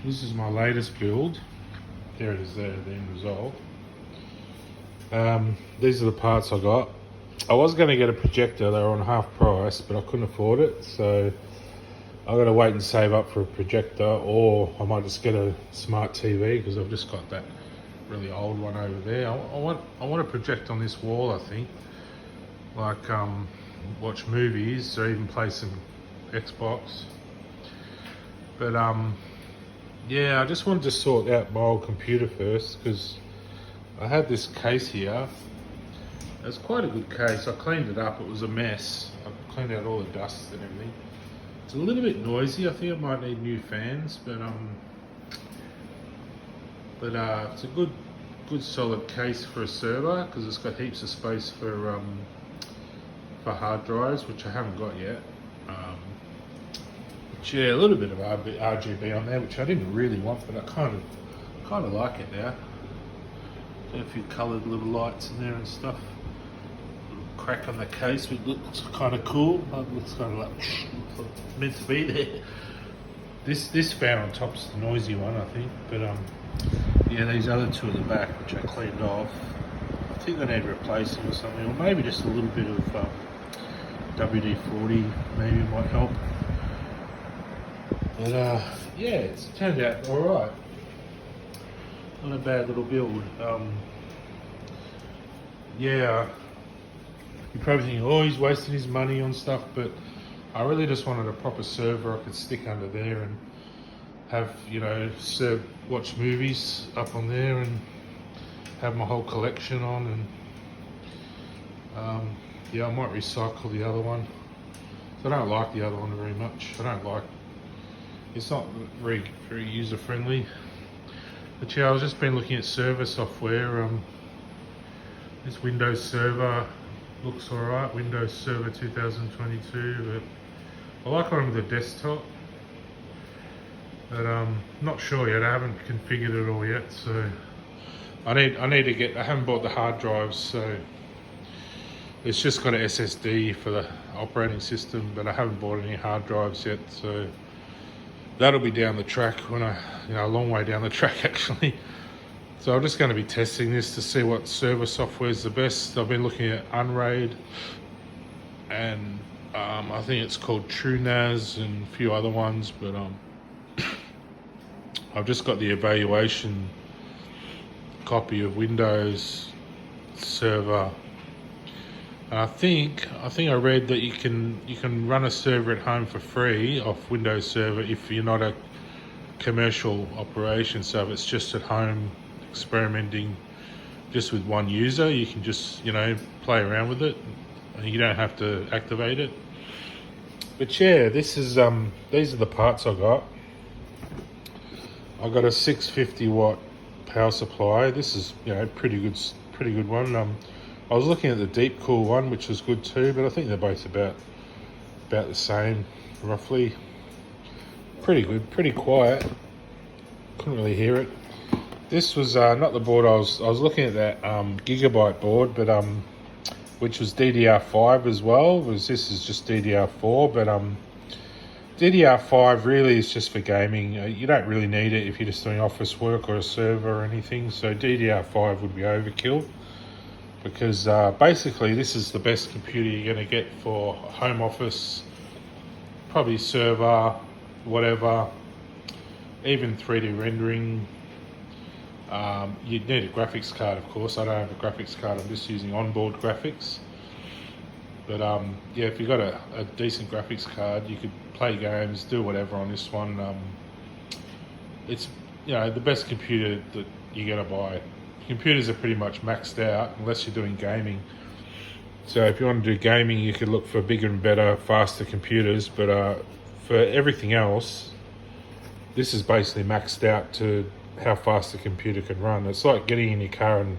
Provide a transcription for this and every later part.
This is my latest build. There it is there, the end result. These are the parts I got. I was going to get a projector, they were on half price, but I couldn't afford it, so I'm going to wait and save up for a projector, or I might just get a smart TV because I've just got that really old one over there. I want to project on this wall, I think, like watch movies or even play some Xbox. But yeah, I just wanted to sort out my old computer first because I had this case here. It's quite a good case. I cleaned it up. It was a mess. I cleaned out all the dust and everything. It's a little bit noisy. I think it might need new fans, but it's a good solid case for a server because it's got heaps of space for hard drives, which I haven't got yet. Yeah, a little bit of RGB on there, which I didn't really want, but I kind of like it now. Got a few coloured little lights in there and stuff. Little crack on the case, which looks kind of cool. It looks kind of like meant to be there. This fan on top's the noisy one, I think. But yeah, these other two at the back, which I cleaned off, I think they need replacing or something, or maybe just a little bit of WD-40 maybe might help. But yeah, it's turned out alright. Not a bad little build. Yeah, you probably think, oh, he's wasting his money on stuff, but I really just wanted a proper server I could stick under there and have, you know, watch movies up on there and have my whole collection on. And yeah, I might recycle the other one. So I don't like the other one very much. It's not very user friendly. But yeah, I've just been looking at server software. This Windows Server looks alright, Windows Server 2022. But I like one with the desktop. But not sure yet. I haven't configured it all yet, so I need to get. I haven't bought the hard drives, so it's just got an SSD for the operating system, but I haven't bought any hard drives yet, so that'll be down the track a long way down the track actually. So I'm just going to be testing this to see what server software is the best. I've been looking at Unraid, and I think it's called TrueNAS and a few other ones, but I've just got the evaluation copy of Windows Server. And I think I read that you can run a server at home for free off Windows Server if you're not a commercial operation. So if it's just at home experimenting just with one user, you can just, you know, play around with it and you don't have to activate it. But yeah, this is these are the parts I got. I got a 650 watt power supply. This is, you know, pretty good one. I was looking at the Deep Cool one, which was good too, but I think they're both about the same, roughly. Pretty good, pretty quiet. Couldn't really hear it. This was not the board I was looking at, that Gigabyte board, but which was DDR5 as well. This is just DDR4, but DDR5 really is just for gaming. You don't really need it if you're just doing office work or a server or anything. So DDR5 would be overkill. Because basically this is the best computer you're going to get for home office, probably server, whatever, even 3D rendering. You'd need a graphics card, of course. I don't have a graphics card, I'm just using onboard graphics. But yeah, if you've got a decent graphics card, you could play games, do whatever on this one. It's, you know, the best computer that you're going to buy. Computers are pretty much maxed out unless you're doing gaming. So if you want to do gaming, you could look for bigger and better, faster computers. But for everything else, this is basically maxed out to how fast the computer can run. It's like getting in your car and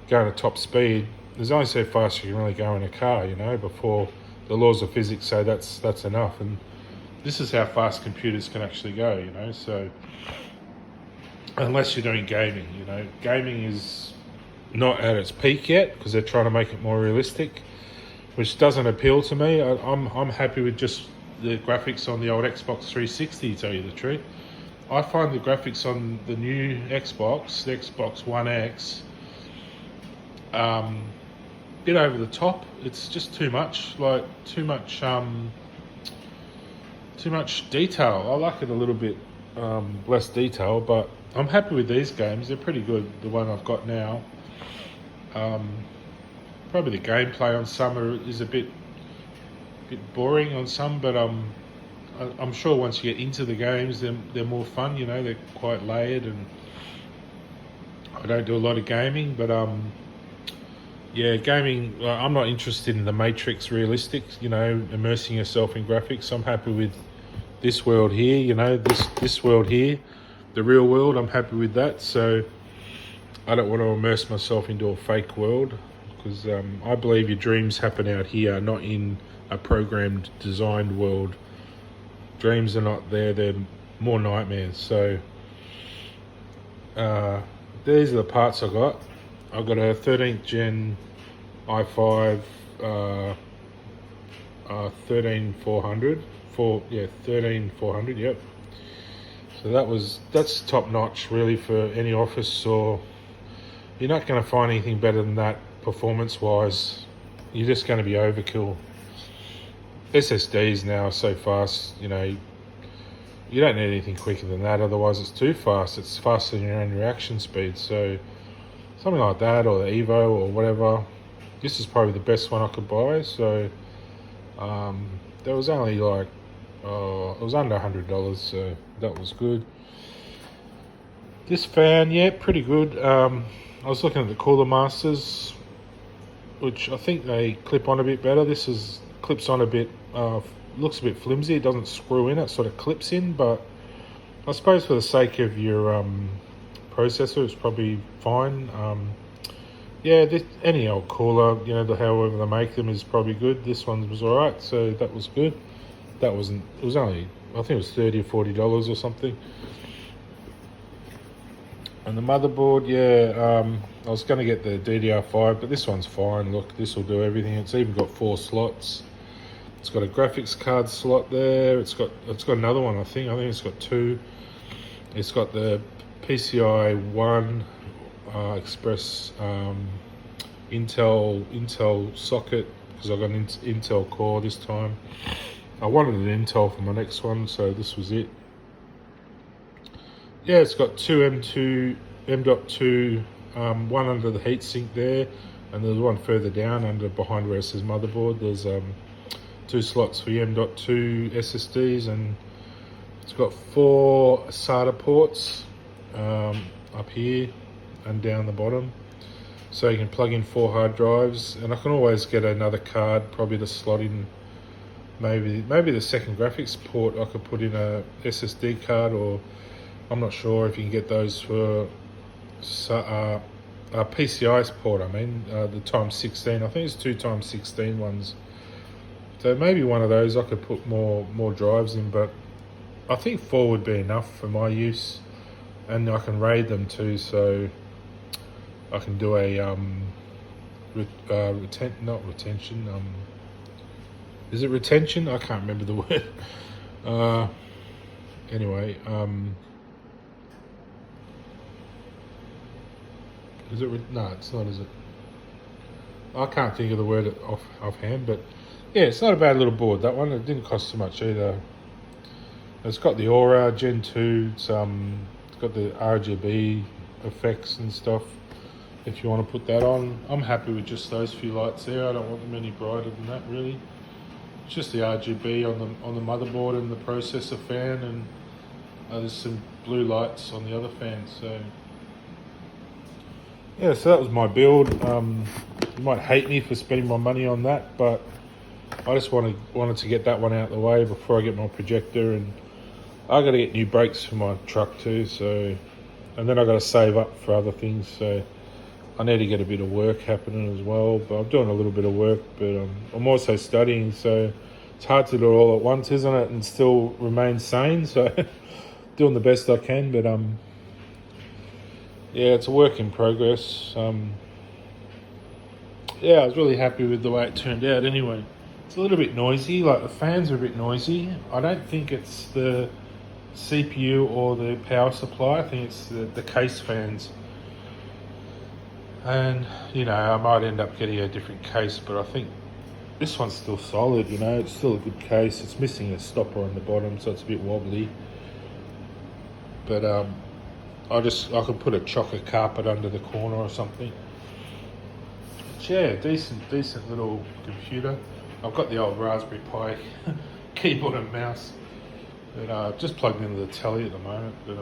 going at top speed. There's only so fast you can really go in a car, you know, before the laws of physics say that's enough. And this is how fast computers can actually go, you know. So unless you're doing gaming, you know. Gaming is not at its peak yet because they're trying to make it more realistic, which doesn't appeal to me. I'm happy with just the graphics on the old Xbox 360, to tell you the truth. I find the graphics on the new Xbox, the Xbox One X, bit over the top. It's just too much, like too much detail. I like it a little bit less detail, but I'm happy with these games. They're pretty good. The one I've got now. Probably the gameplay on some is a bit boring on some, but I'm sure once you get into the games, they're more fun. You know, they're quite layered, and I don't do a lot of gaming, but yeah, gaming. I'm not interested in the Matrix realistic. You know, immersing yourself in graphics. I'm happy with this world here. You know, this world here, the real world. I'm happy with that. So I don't want to immerse myself into a fake world, because I believe your dreams happen out here, not in a programmed, designed world. Dreams are not there; they're more nightmares. So these are the parts I got. I've got a 13th gen i5 13400 13400, yep. So that's top notch really for any office, or you're not going to find anything better than that performance wise. You're just going to be overkill. SSDs now are so fast, you know, you don't need anything quicker than that, otherwise it's too fast. It's faster than your own reaction speed. So something like that, or the Evo or whatever. This is probably the best one I could buy. So there was only like it was under $100, so that was good. This fan, yeah, pretty good. I was looking at the Cooler Masters, which I think they clip on a bit better. This is clips on a bit, looks a bit flimsy. It doesn't screw in, it sort of clips in, but I suppose for the sake of your processor, it's probably fine. Yeah, any old cooler, you know, however they make them is probably good. This one was alright, so that was good. It was only, I think it was $30 or $40 or something. And the motherboard, yeah, I was going to get the DDR5, but this one's fine. Look, this will do everything. It's even got 4 slots. It's got a graphics card slot there. It's got another one, I think it's got 2. It's got the PCI 1 Express Intel socket, because I've got an Intel core this time. I wanted an Intel for my next one, so this was it. Yeah, it's got two M.2, one under the heatsink there, and there's one further down behind where it says motherboard. There's 2 slots for M.2 SSDs, and it's got 4 SATA ports up here and down the bottom, so you can plug in 4 hard drives, and I can always get another card, probably to slot in maybe the second graphics port. I could put in a SSD card, or I'm not sure if you can get those for PCI's port. I mean, the times 16. I think it's 2 times 16 ones. So maybe one of those I could put more drives in, but I think 4 would be enough for my use, and I can RAID them too. So I can do a not retention. Is it retention? I can't remember the word. Anyway, is it? No, it's not. Is it? I can't think of the word offhand, but yeah, it's not a bad little board. That one. It didn't cost too much either. It's got the Aura Gen 2. It's got the RGB effects and stuff. If you want to put that on, I'm happy with just those few lights there. I don't want them any brighter than that, really. It's just the RGB on the motherboard and the processor fan, and there's some blue lights on the other fan. So yeah, so that was my build. You might hate me for spending my money on that, but I just wanted to get that one out of the way before I get my projector, and I got to get new brakes for my truck too. So, and then I got to save up for other things. So I need to get a bit of work happening as well, but I'm doing a little bit of work, but I'm also studying, so it's hard to do it all at once, isn't it, and still remain sane. So doing the best I can, but yeah, it's a work in progress. Yeah, I was really happy with the way it turned out anyway. It's a little bit noisy, like the fans are a bit noisy. I don't think it's the CPU or the power supply. I think it's the case fans. And, you know, I might end up getting a different case, but I think this one's still solid, you know, it's still a good case. It's missing a stopper on the bottom, so it's a bit wobbly. But I could put a chocolate carpet under the corner or something. But yeah, decent little computer. I've got the old Raspberry Pi keyboard and mouse. But I've just plugged into the telly at the moment, but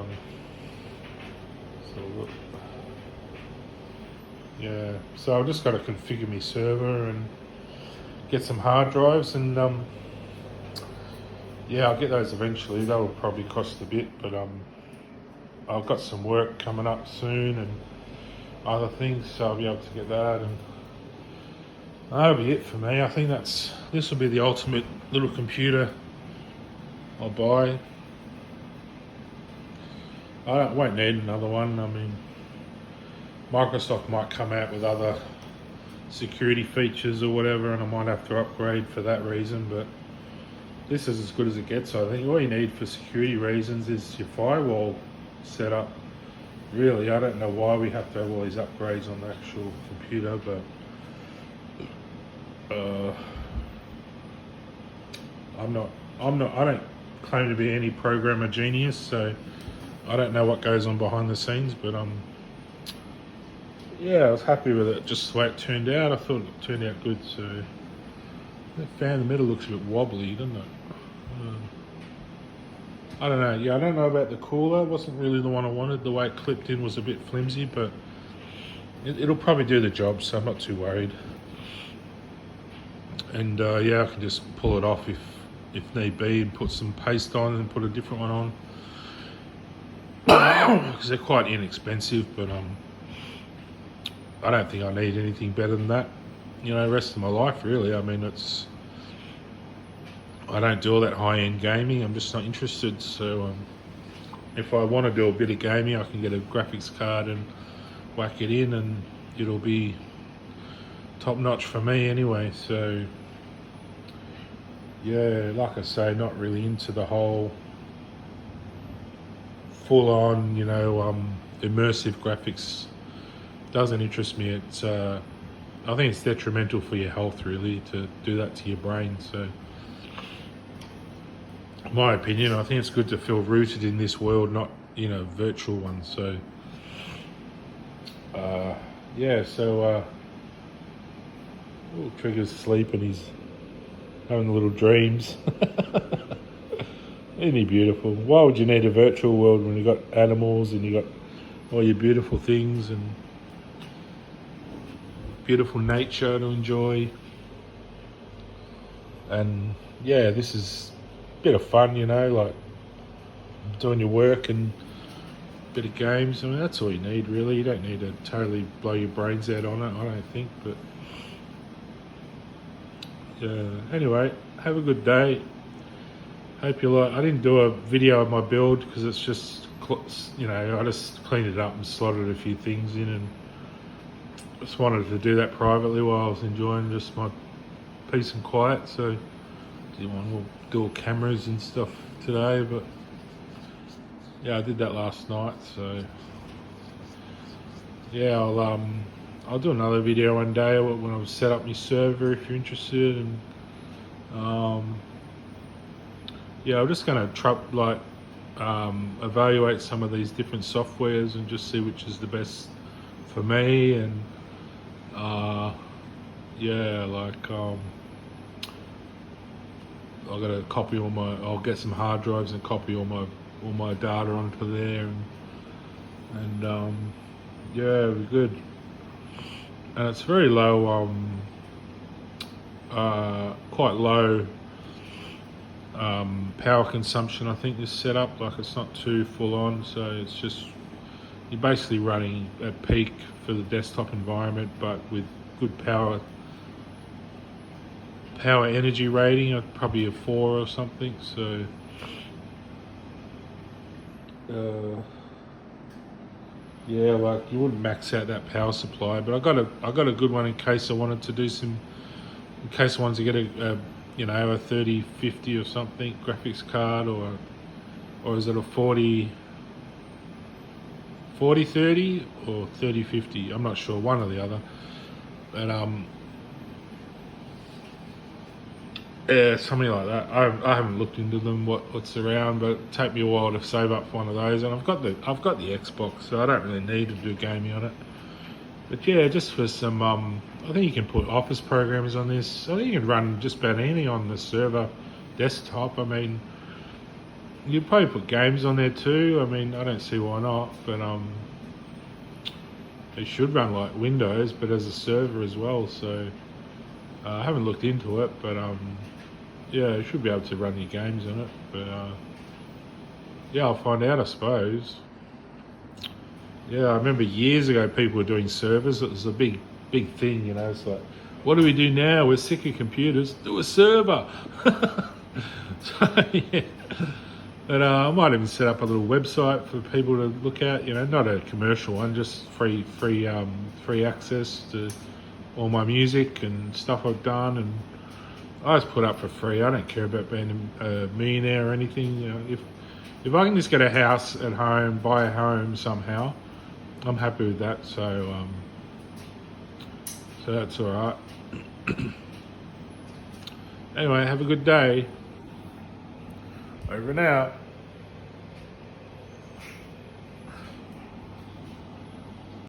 so look. Yeah, so I've just got to configure my server and get some hard drives, and yeah, I'll get those eventually. That'll probably cost a bit, but I've got some work coming up soon and other things, so I'll be able to get that, and that'll be it for me. I think this will be the ultimate little computer I'll buy. I won't need another one. I mean, Microsoft might come out with other security features or whatever, and I might have to upgrade for that reason, but this is as good as it gets. I think all you need for security reasons is your firewall setup. Really, I don't know why we have to have all these upgrades on the actual computer, but I don't claim to be any programmer genius, so I don't know what goes on behind the scenes, but yeah, I was happy with it, just the way it turned out. I thought it turned out good, so that fan in the middle looks a bit wobbly, doesn't it? I don't know. Yeah, I don't know about the cooler. It wasn't really the one I wanted. The way it clipped in was a bit flimsy, but it'll probably do the job, so I'm not too worried. And yeah, I can just pull it off if need be, and put some paste on and put a different one on, because they're quite inexpensive. But I don't think I need anything better than that, you know, the rest of my life, really. I mean, I don't do all that high-end gaming. I'm just not interested. So if I want to do a bit of gaming, I can get a graphics card and whack it in, and it'll be top-notch for me anyway. So yeah, like I say, not really into the whole full-on, you know, immersive graphics. Doesn't interest me. It's I think it's detrimental for your health, really, to do that to your brain. So in my opinion, I think it's good to feel rooted in this world, not, you know, virtual one. So yeah, so little Trigger's asleep and he's having little dreams. Isn't he beautiful? Why would you need a virtual world when you got animals and you got all your beautiful things and beautiful nature to enjoy? And yeah, this is a bit of fun, you know, like doing your work and a bit of games. I mean, that's all you need, really. You don't need to totally blow your brains out on it, I don't think. But anyway, have a good day. Hope you like. I didn't do a video of my build because it's just, you know, I just cleaned it up and slotted a few things in, and just wanted to do that privately while I was enjoying just my peace and quiet. So didn't want to dual cameras and stuff today, but yeah, I did that last night. So yeah, I'll do another video one day when I've set up my server if you're interested. And yeah, I'm just going to evaluate some of these different softwares and just see which is the best for me. And yeah, like I've got to copy I'll get some hard drives and copy all my data onto there, and yeah, it'll be good. And it's very low, quite low power consumption, I think, this setup. Like, it's not too full on, so it's just, you're basically running at peak for the desktop environment, but with good power energy rating, probably a 4 or something. So yeah, like, you wouldn't max out that power supply, but I got a good one in case I wanted to do some, in case I wanted to get a you know, a 3050 or something graphics card, or or is it a 40 30 or 30 50? I'm not sure, one or the other. But yeah, something like that. I haven't looked into them, what's around, but it'd take me a while to save up for one of those. And I've got the Xbox, so I don't really need to do gaming on it. But yeah, just for some, I think you can put Office programs on this. I think you can run just about anything on the server desktop. I mean, you'd probably put games on there too. I mean, I don't see why not. But it should run like Windows, but as a server as well. So I haven't looked into it, but yeah, you should be able to run your games on it. But yeah, I'll find out, I suppose. Yeah, I remember years ago people were doing servers. It was a big thing, you know. It's like, what do we do now? We're sick of computers. Do a server. So yeah. But I might even set up a little website for people to look at. You know, not a commercial one, just free access to all my music and stuff I've done, and I just put up for free. I don't care about being a millionaire or anything. You know, if I can just get a house at home, buy a home somehow, I'm happy with that. So so that's all right. Anyway, have a good day. Over and out.